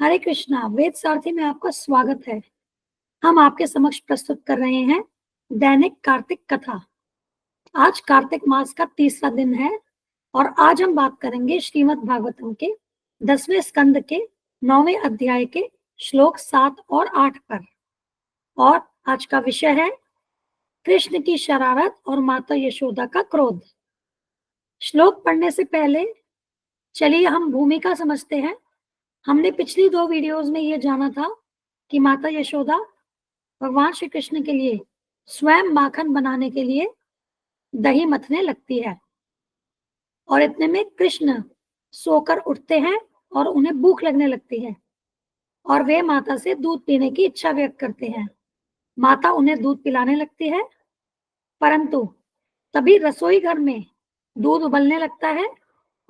हरे कृष्णा। वेद सारथी में आपका स्वागत है। हम आपके समक्ष प्रस्तुत कर रहे हैं दैनिक कार्तिक कथा। आज कार्तिक मास का तीसरा दिन है और आज हम बात करेंगे श्रीमद् भागवतम के 10वें स्कंद के 9वें अध्याय के श्लोक 7 और 8 पर। और आज का विषय है कृष्ण की शरारत और माता यशोदा का क्रोध। श्लोक पढ़ने से पहले चलिए हम भूमिका समझते हैं। हमने पिछली 2 वीडियोस में ये जाना था कि माता यशोदा भगवान श्री कृष्ण के लिए स्वयं माखन बनाने के लिए दही मथने लगती है और इतने में कृष्ण सोकर उठते हैं और उन्हें भूख लगने लगती है और वे माता से दूध पीने की इच्छा व्यक्त करते हैं। माता उन्हें दूध पिलाने लगती है, परंतु तभी रसोई घर में दूध उबलने लगता है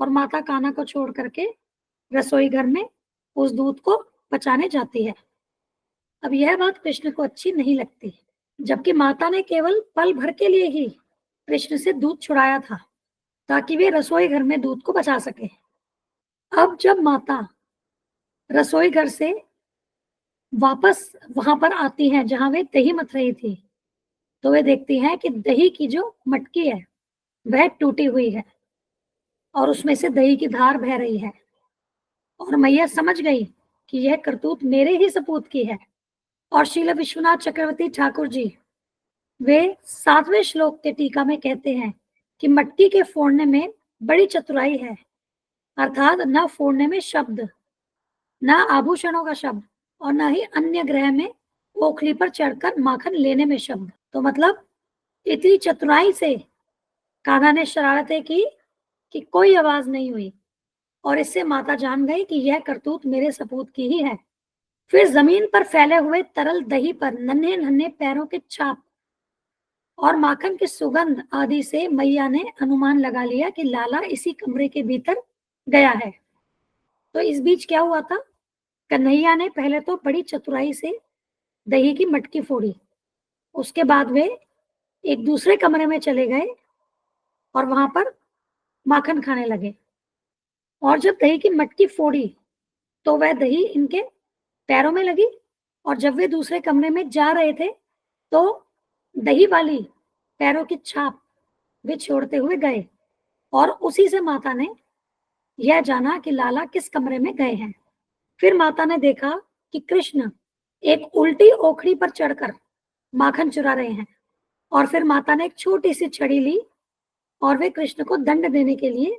और माता कान्हा को छोड़ करके रसोई घर में उस दूध को पचाने जाती है। अब यह बात कृष्ण को अच्छी नहीं लगती, जबकि माता ने केवल पल भर के लिए ही कृष्ण से दूध छुड़ाया था ताकि वे रसोई घर में दूध को बचा सके। अब जब माता रसोई घर से वापस वहां पर आती हैं जहां वे दही मथ रही थी, तो वे देखती हैं कि दही की जो मटकी है वह टूटी हुई है और उसमें से दही की धार बह रही है। और मैया समझ गई कि यह करतूत मेरे ही सपूत की है। और श्रील विश्वनाथ चक्रवर्ती ठाकुर जी वे 7वें श्लोक के टीका में कहते हैं कि मटकी के फोड़ने में बड़ी चतुराई है, अर्थात न फोड़ने में शब्द, न आभूषणों का शब्द और न ही अन्य ग्रह में ओखली पर चढ़कर माखन लेने में शब्द। तो मतलब इतनी चतुराई से कान्हा ने शरारतें की कि कोई आवाज नहीं हुई और इससे माता जान गई कि यह करतूत मेरे सपूत की ही है। फिर जमीन पर फैले हुए तरल दही पर नन्हे नन्हे पैरों के छाप और माखन की सुगंध आदि से मैया ने अनुमान लगा लिया कि लाला इसी कमरे के भीतर गया है। तो इस बीच क्या हुआ था, कन्हैया ने पहले तो बड़ी चतुराई से दही की मटकी फोड़ी, उसके बाद वे एक दूसरे कमरे में चले गए और वहां पर माखन खाने लगे। और जब दही की मटकी फोड़ी तो वह दही इनके पैरों में लगी और जब वे दूसरे कमरे में जा रहे थे तो दही वाली पैरों की छाप वे छोड़ते हुए गए और उसी से माता ने यह जाना कि लाला किस कमरे में गए हैं। फिर माता ने देखा कि कृष्ण एक उल्टी ओखड़ी पर चढ़कर माखन चुरा रहे हैं और फिर माता ने एक छोटी सी छड़ी ली और वे कृष्ण को दंड देने के लिए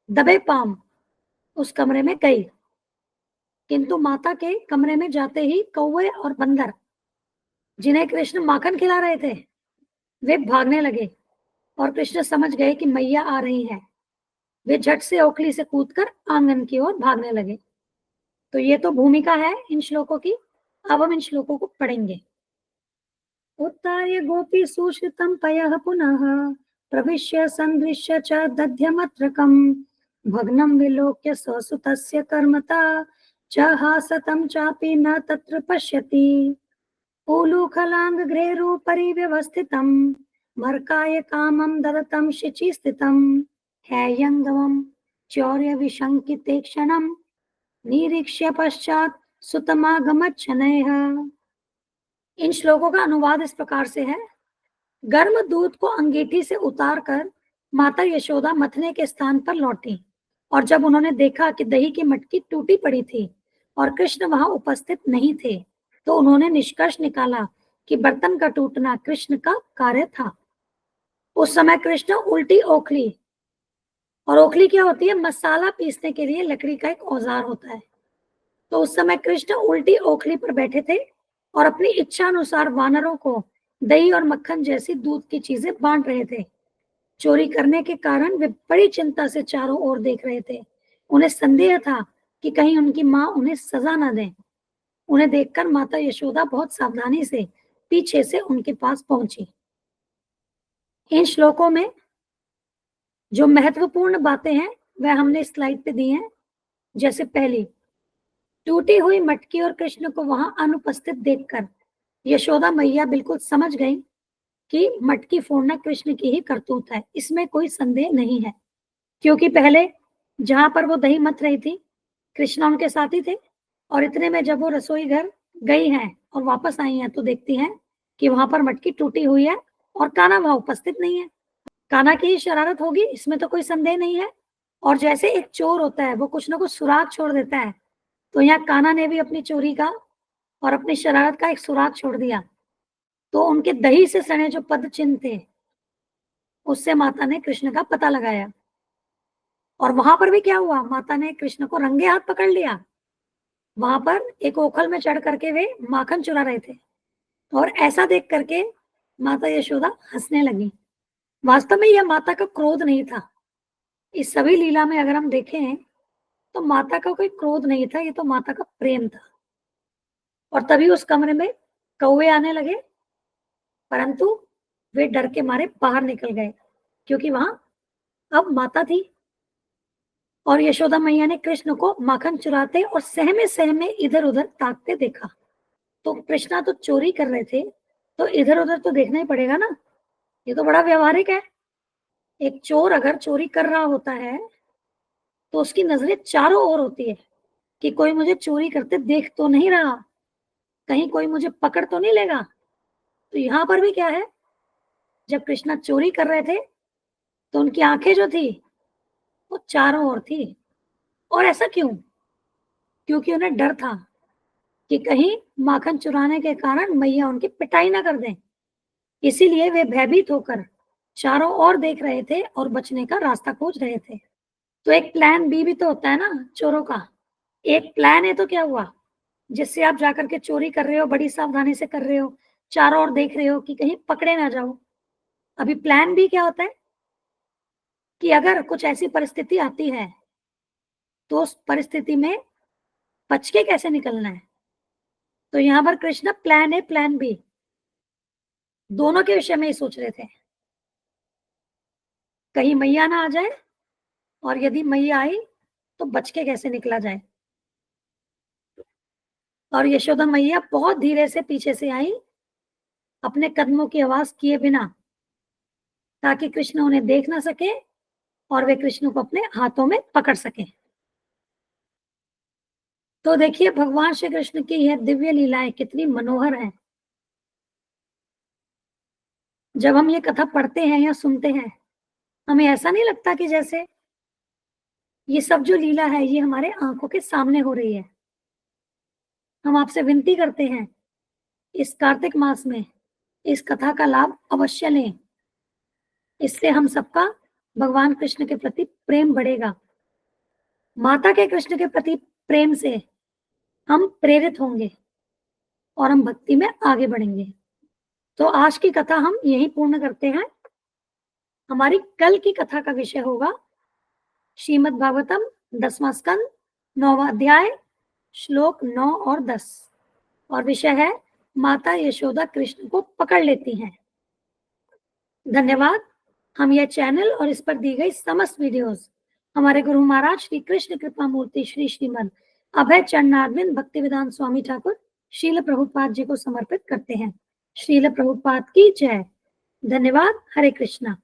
दबे पांव उस कमरे में गई। किंतु माता के कमरे में जाते ही कौवे और बंदर, जिन्हें कृष्ण माखन खिला रहे थे, वे भागने लगे और कृष्ण समझ गए कि मैया आ रही हैं। वे झट से ओखली से कूदकर आंगन की ओर भागने लगे। तो ये तो भूमिका है इन श्लोकों की। अब हम इन श्लोकों को पढ़ेंगे। उत्तार्य गोपी सुश्रितम पयः पुनः प्रविश्य संदृश्य च दध्यमत्रकम् भग्नं विलोक्य ससुतस्य कर्मता च हासतं चापि न तत्र पश्यति उलूखलाङ्गृहेरुपरि व्यवस्थितं मर्काय कामं ददतं शिचि स्थितं हैयङ्गमं चौर्यविशङ्किते क्षणं निरीक्ष्य पश्चात् सुतमागमत् शनैः। इन श्लोकों का अनुवाद इस प्रकार से है। गर्म दूध को अंगीठी से उतारकर माता यशोदा मथने के स्थान पर लौटी और जब उन्होंने देखा कि दही की मटकी टूटी पड़ी थी और कृष्ण वहां उपस्थित नहीं थे, तो उन्होंने निष्कर्ष निकाला कि बर्तन का टूटना कृष्ण का कार्य था। उस समय कृष्ण उल्टी ओखली, और ओखली क्या होती है, मसाला पीसने के लिए लकड़ी का एक औजार होता है। तो उस समय कृष्ण उल्टी ओखली पर बैठे थे और अपनी इच्छा अनुसार वानरों को दही और मक्खन जैसी दूध की चीजें बांट रहे थे। चोरी करने के कारण वे बड़ी चिंता से चारों ओर देख रहे थे। उन्हें संदेह था कि कहीं उनकी माँ उन्हें सजा न दें। उन्हें देखकर माता यशोदा बहुत सावधानी से पीछे से उनके पास पहुंची। इन श्लोकों में जो महत्वपूर्ण बातें हैं वह हमने स्लाइड पे दी हैं। जैसे पहली, टूटी हुई मटकी और कृष्ण को वहां अनुपस्थित देखकर यशोदा मैया बिल्कुल समझ गई कि मटकी फोड़ना कृष्ण की ही करतूत है, इसमें कोई संदेह नहीं है। क्योंकि पहले जहां पर वो दही मथ रही थी कृष्ण उनके साथी थे और इतने में जब वो रसोई घर गई हैं और वापस आई हैं तो देखती हैं कि वहां पर मटकी टूटी हुई है और कान्हा वहां उपस्थित नहीं है। कान्हा की ही शरारत होगी, इसमें तो कोई संदेह नहीं है। और जैसे एक चोर होता है वो कुछ ना कुछ सुराग छोड़ देता है, तो यहाँ कान्हा ने भी अपनी चोरी का और अपनी शरारत का एक सुराग छोड़ दिया। तो उनके दही से सने जो पद चिन्ह थे उससे माता ने कृष्ण का पता लगाया। और वहां पर भी क्या हुआ, माता ने कृष्ण को रंगे हाथ पकड़ लिया। वहां पर एक ओखल में चढ़ करके वे माखन चुरा रहे थे और ऐसा देख करके माता यशोदा हंसने लगी। वास्तव में यह माता का क्रोध नहीं था। इस सभी लीला में अगर हम देखें तो माता का कोई क्रोध नहीं था, ये तो माता का प्रेम था। और तभी उस कमरे में कौवे आने लगे, परंतु वे डर के मारे बाहर निकल गए क्योंकि वहां अब माता थी। और यशोदा मैया ने कृष्ण को माखन चुराते और सहमे सहमे इधर उधर ताकते देखा। तो कृष्णा तो चोरी कर रहे थे, तो इधर उधर तो देखना ही पड़ेगा ना, ये तो बड़ा व्यवहारिक है। एक चोर अगर चोरी कर रहा होता है तो उसकी नजरें चारों ओर होती है कि कोई मुझे चोरी करते देख तो नहीं रहा, कहीं कोई मुझे पकड़ तो नहीं लेगा। तो यहाँ पर भी क्या है, जब कृष्णा चोरी कर रहे थे तो उनकी आंखें जो थी वो चारों ओर थी। और ऐसा क्यों? क्योंकि उन्हें डर था कि कहीं माखन चुराने के कारण मैया उनकी पिटाई ना कर दें। इसीलिए वे भयभीत होकर चारों ओर देख रहे थे और बचने का रास्ता खोज रहे थे। तो एक प्लान बी भी तो होता है ना चोरों का। एक प्लान है तो क्या हुआ, जिससे आप जाकर के चोरी कर रहे हो, बड़ी सावधानी से कर रहे हो, चारों ओर देख रहे हो कि कहीं पकड़े ना जाओ। अभी प्लान बी क्या होता है कि अगर कुछ ऐसी परिस्थिति आती है तो उस परिस्थिति में बच के कैसे निकलना है। तो यहाँ पर Krishna plan A plan B दोनों के विषय में ही सोच रहे थे। कहीं मैया ना आ जाए, और यदि मैया आई तो बच के कैसे निकला जाए। और यशोदा मैया बहुत धीरे से पीछे से आई, अपने कदमों की आवाज किए बिना, ताकि कृष्ण उन्हें देख ना सके और वे कृष्ण को अपने हाथों में पकड़ सके। तो देखिए भगवान श्री कृष्ण की यह दिव्य लीलाएं कितनी मनोहर हैं। जब हम ये कथा पढ़ते हैं या सुनते हैं, हमें ऐसा नहीं लगता कि जैसे ये सब जो लीला है ये हमारे आंखों के सामने हो रही है। हम आपसे विनती करते हैं, इस कार्तिक मास में इस कथा का लाभ अवश्य लें। इससे हम सबका भगवान कृष्ण के प्रति प्रेम बढ़ेगा। माता के कृष्ण के प्रति प्रेम से हम प्रेरित होंगे और हम भक्ति में आगे बढ़ेंगे। तो आज की कथा हम यही पूर्ण करते हैं। हमारी कल की कथा का विषय होगा श्रीमद् भागवतम 10वां स्कंद 9वां अध्याय श्लोक 9 और 10, और विषय है माता यशोदा कृष्ण को पकड़ लेती हैं। धन्यवाद। हम यह चैनल और इस पर दी गई समस्त वीडियोस हमारे गुरु महाराज श्री कृष्ण कृपा मूर्ति श्री श्रीमद अभय चरणारविंद भक्ति वेदांत स्वामी ठाकुर श्रील प्रभुपाद जी को समर्पित करते हैं। श्रील प्रभुपाद की जय। धन्यवाद। हरे कृष्णा।